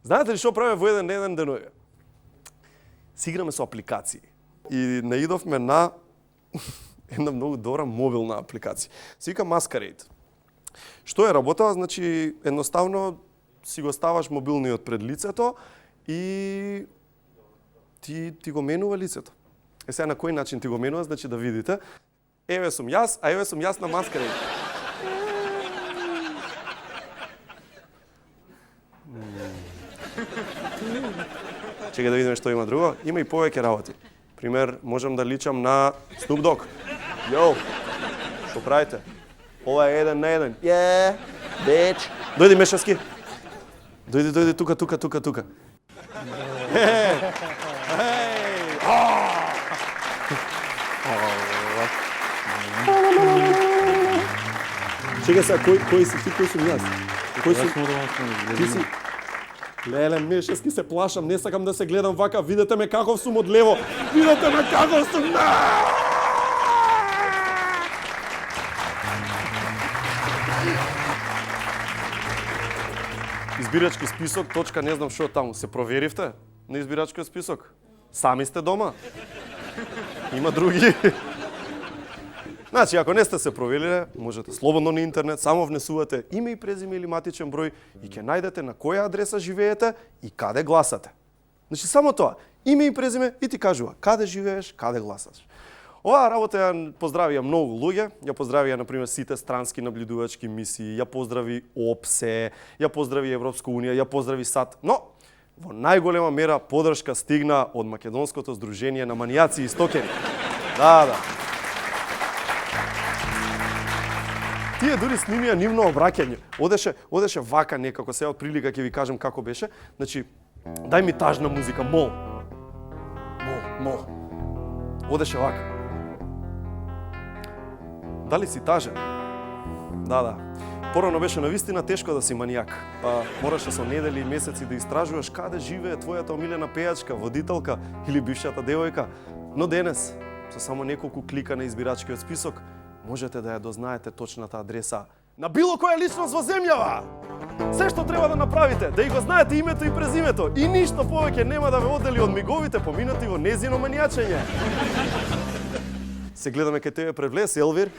Знаете ли што правиме во еден денови? Си играме со апликации. И наидовме на една многу добра мобилна апликација. Се вика Masquerade. Што е работа? Значи, едноставно си го ставаш мобилниот пред лицето и ти го менува лицето. Сега на кој начин ти го менува, значи да видите. Еве сум јас, а еве сум јас на Masquerade. Чекај да видиме што има друго. Има и повеќе работи. Пример, можам да личам на Snoop Dogg. Йоу, што правите? Ова е 1 на 1. Yeah, bitch. Дојди Мешевски. Дојди, тука. Чекај сега, кој си ти, кој сум јас? Ти си... Леле, Мешевски, се плашам, не сакам да се гледам вака, видете ме каков сум од лево. Видете ме каков сум. Избирачки список, точка, не знам што таму. Се проверивте на избирачкиот список? Сами сте дома? Има други? Значи, ако не сте се провериле, можете слободно на интернет, само внесувате име и презиме или матичен број и ќе најдете на која адреса живеете и каде гласате. Значи, само тоа, име и презиме и ти кажува каде живееш, каде гласаш. Оваа работа ја поздравија многу луѓе, ја поздравија, например, сите странски наблюдувачки мисии, ја поздрави ОПСЕ, ја поздрави Европска унија, ја поздрави САД, но во најголема мера подршка стигна од Македонското здружение на манијаци и стокери. Да. Тие дури снимија нивно обраќање. Одеше вака некако, сега од прилика ќе ви кажам како беше. Значи, дај ми тажна музика, мол. Одеше вака. Дали си тажен? Да. Порано беше навистина тешко да си манијак. Па мораше со недели и месеци да истражуваш каде живее твојата омилена пејачка, водителка или бившата девојка. Но денес, со само неколку клика на избирачкиот список, можете да ја дознаете точната адреса на било која личност во земјава. Се што треба да направите, да го знаете името и презимето и ништо повеќе нема да ве оддели од миговите поминати во незино манијачење. Се гледаме кај тебе пред влез, Елвир.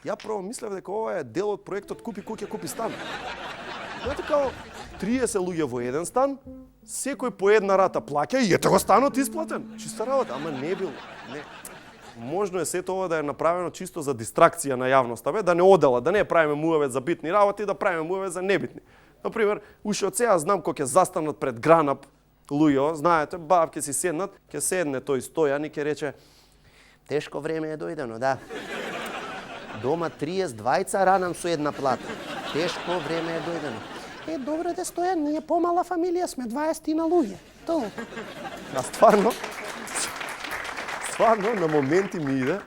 Ја прво мислев дека ова е дел од проектот Купи куќа, купи стан. Знаете као 30 луѓе во еден стан, секој по една рата плаќа и ете го станот исплатен. Чиста работа, ама не било. Не. Можно е сето ова да е направено чисто за дистракција на јавноста, да не одела, да не правиме муавет за битни работи, да правиме муавет за небитни. Например, уште од сега знам кој ќе застанат пред гранап луѓе, знаете, баб ќе си седнат, ќе седне тој Стојан и ќе рече: тешко време е дојдено, да. Дома 32 ранам со една плата. Тешко време е дојдено. Добре де Стојан, ние помала фамилија сме 20 на луѓе. Толку. А стварно на моменти ми иде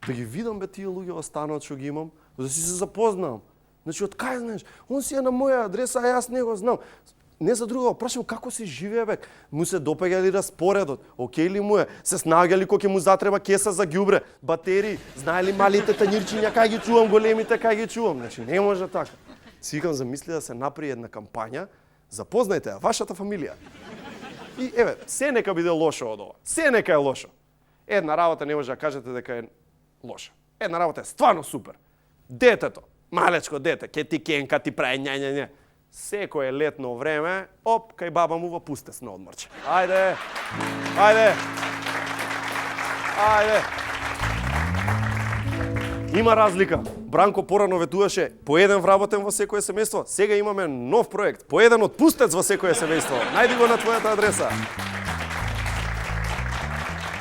да ги видам бе тие луѓе во станот што ги имам, да си се запознам. Значи, од кај знаеш? Он си е на моја адреса, а јас не го знам. Не за друго, прашам како се живее бе. Му се допаѓа ли распоредот? Океј ли му е? Се снаѓа ли кога ќе му затреба кеса за ѓубре, батерии? Знае ли малите тањирчиња кај ги чувам, големите кај ги чувам? Значи, не може така. Сикам замисли да се направи една кампања, запознајте ја, вашата фамилија. И еве, се нека биде лошо од ова. Се нека е лошо. Една работа не може да кажете дека е лоша. Една работа е стварно супер. Детето, малечко дете, ке ти кенка, ти прави њањање. Секое летно време, оп, кај баба му во пустес на одморче. Ајде! Има разлика. Бранко порано ветуваше по еден вработен во секое семејство. Сега имаме нов проект. По еден отпустец во секое семејство. Најди го на твојата адреса.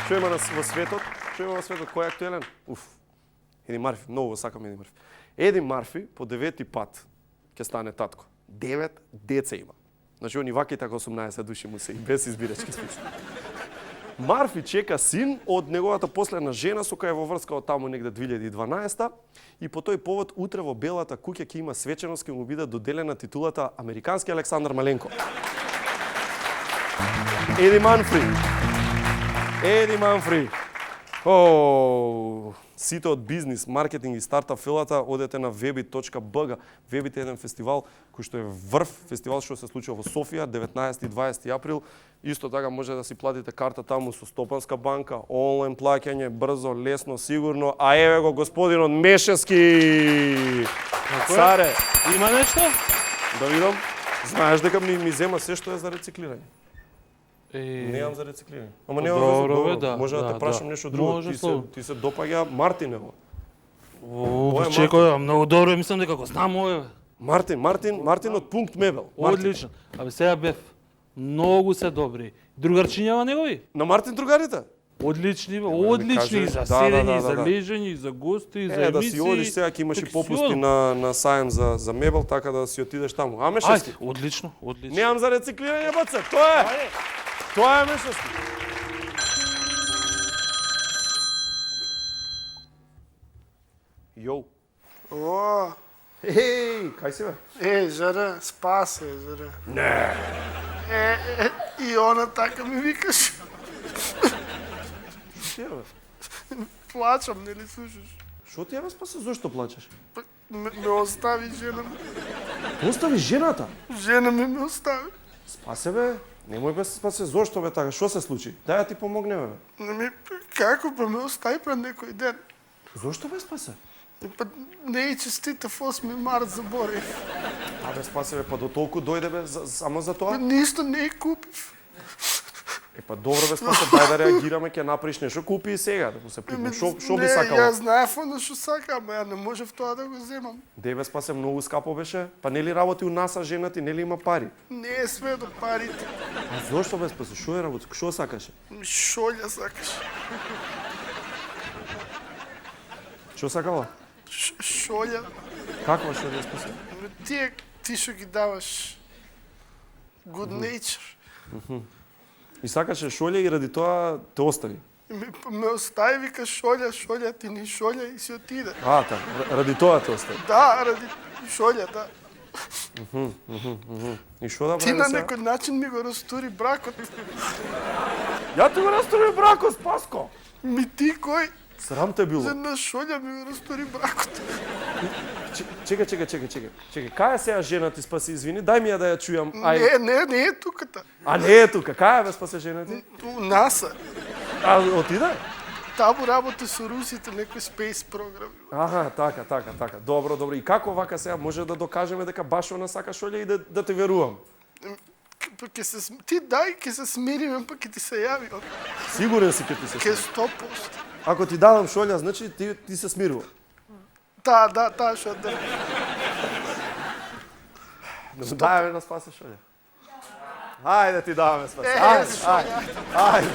Што има во светот? Кој е актуелен? Еди Марфи, многу сакам Еди Марфи. Еди Марфи по 9-ти пат ќе стане татко. 9 деца има. Значи, они вака и така 18 души му се и без избирачки список. Марфи чека син од неговата последна жена со која е во врска од таму негде 2012 и по тој повод утре во Белата куќа ќе има свеченост, ќе му биде доделена титулата Американски Александар Маленко. Еди Манфри. сите од бизнис, маркетинг и стартап филата, одете на webit.bg. Webit е еден фестивал кој што е врв фестивал што се случува во Софија 19 и 20 април. Исто така може да си платите карта таму со Стопанска банка, онлайн плаќање, брзо, лесно, сигурно. А еве го господинот Мешевски. Царе, Има нешто? да видам. Знаеш дека ми зема се што е за рециклирање. Неам за рециклирање. Ама нема веза, добро. Може да те прашам нешто друго. Ти се допаѓа Мартин ево. Чекај, многу добро, мислам дека го знам овој. Мартин од Пункт Мебел. Одлично. Абе сега бев многу се добри. Другарчињава негови? На Мартин другарите? Одлични, одлични за седење, за лежење, за гости, за емисии. Да си одиш сега, ќе имаш и попусти на сајм за мебел, така да си отидеш таму. А Мешевски? Ајде, одлично. Немам за рециклирање, баце, тоа е. Тоа е Мешевски. Јоу. О, Еј, кај си бе? Жара, спасе, Жара. Не. И она така ми викаш. Шо бе? Плачам, нели слушаш? Шо ти е бе спасе? Зошто плачеш? Ме остави жена ми. Остави жената. Жена ми остави. Спасе бе. Немој бе спасе. Зошто бе така? Шо се случи? Дај да ти помогнеме бе. Како па ме остави пред некој ден? Зошто бе спасе? Па не е честитав 8 март заборев. Абе спасе бе, па до толку дојде бе само за тоа? Ништо не купив. Па добро бе спасе, дај да реагираме, ќе направиш нешто, купи и сега, да се припомни. Шо би сакала? Не, ја знаев оно што сака, ама ја не можев тоа да го земам. Де бе спасе, многу скапо беше? Па нели работи у НАСА жена ти, нели има пари? Не е све до парите. А зошто бе спасе, шо е работи? Шо сакаше? Шолја сакаш. Шо сакала? Шолја. Каква шолја спасе? Ти што ги даваш good nature. И сакаше шолја и ради тоа те остави. Ме остави, вика шолја, ти не шолја и си отиде. А, така, ради тоа те остави. Да, ради шолја, да. И шо да Ти прави на сега? некој начин ми го растури бракот. Ја ти го растури бракот, Спаско! Ми ти кој? Срам те било. За на шолја ми го растури бракот. Чекај. Кај е сега жена ти, спаси, извини, дај ми ја да ја чујам. Не е туката. А не е тука, кај е бе спасе жена ти? У НАСА. А отиде? Таму работи со русите, некој спейс програм. Аха, така. Добро. И како вака сега може да докажеме дека баш она сака шолја и да те верувам? Ти дај, ќе се смириме, па ќе ти се јави. Сигурен си ќе ти се Ке смири. 100%. Ако ти дадам шолја, значи ти се смирува. Да, таа што да. Дај ме да спасе шолја. Ајде ти даваме спасе. Ајде.